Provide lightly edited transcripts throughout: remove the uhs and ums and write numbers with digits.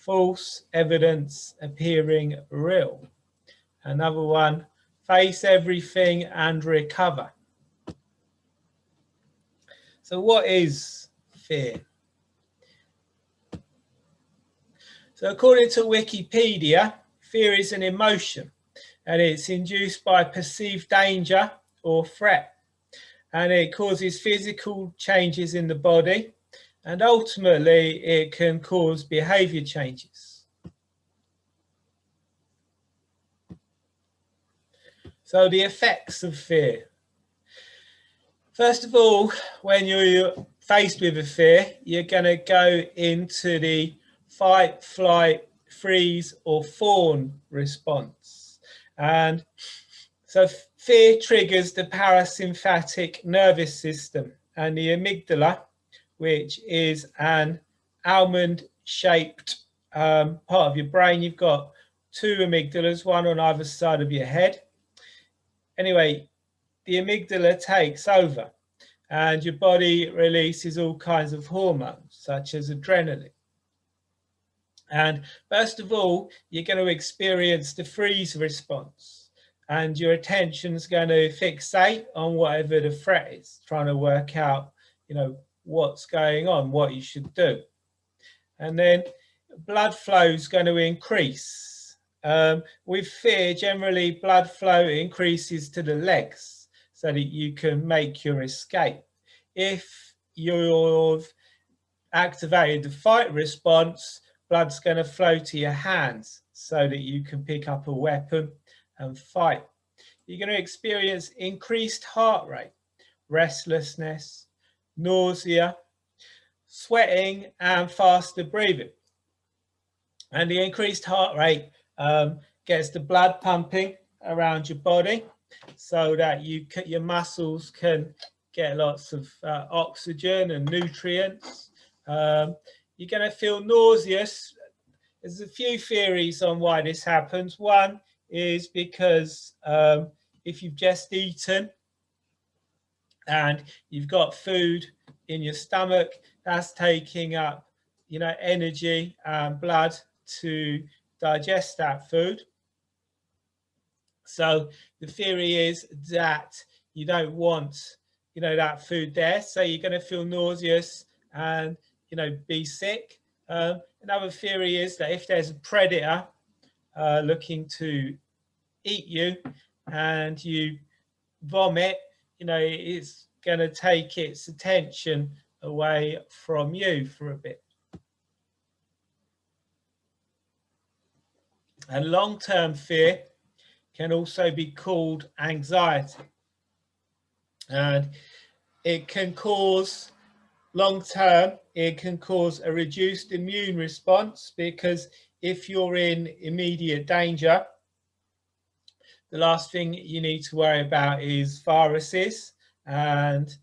false evidence appearing real. Another one, face everything and recover. So what is fear? So according to Wikipedia, fear is an emotion and it's induced by perceived danger or threat, and it causes physical changes in the body, and ultimately it can cause behavior changes. So the effects of fear. First of all, when you're faced with a fear, you're going to go into the fight, flight, freeze or fawn response. And so fear triggers the parasympathetic nervous system and the amygdala, which is an almond-shaped part of your brain. You've got two amygdalas, one on either side of your head. Anyway, the amygdala takes over and your body releases all kinds of hormones, such as adrenaline. And first of all, you're going to experience the freeze response, and your attention's going to fixate on whatever the threat is, trying to work out, what's going on, what you should do. And then blood flow is going to increase. With fear, generally blood flow increases to the legs so that you can make your escape. If you've activated the fight response, blood's going to flow to your hands so that you can pick up a weapon and fight. You're going to experience increased heart rate, restlessness, nausea, sweating and faster breathing. And the increased heart rate gets the blood pumping around your body so that your muscles can get lots of oxygen and nutrients. You're going to feel nauseous. There's a few theories on why this happens. One is because if you've just eaten and you've got food in your stomach, that's taking up, energy and blood to digest that food. So the theory is that you don't want, that food there. So you're going to feel nauseous and, be sick. Another theory is that if there's a predator looking to eat you and you vomit, it's going to take its attention away from you for a bit. And long-term fear can also be called anxiety. And it can cause, long-term, it can cause a reduced immune response, because if you're in immediate danger, the last thing you need to worry about is viruses and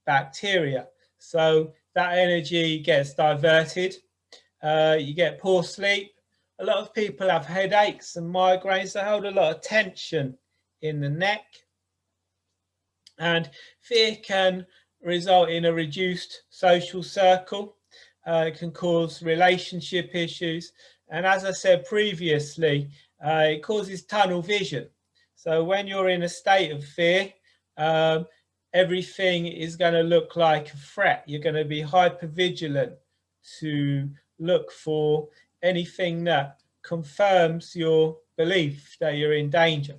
bacteria. So that energy gets diverted. You get poor sleep. A lot of people have headaches and migraines. They hold a lot of tension in the neck. And fear can result in a reduced social circle. It can cause relationship issues. And as I said previously, it causes tunnel vision. So when you're in a state of fear, everything is going to look like a threat. You're going to be hypervigilant to look for anything that confirms your belief that you're in danger.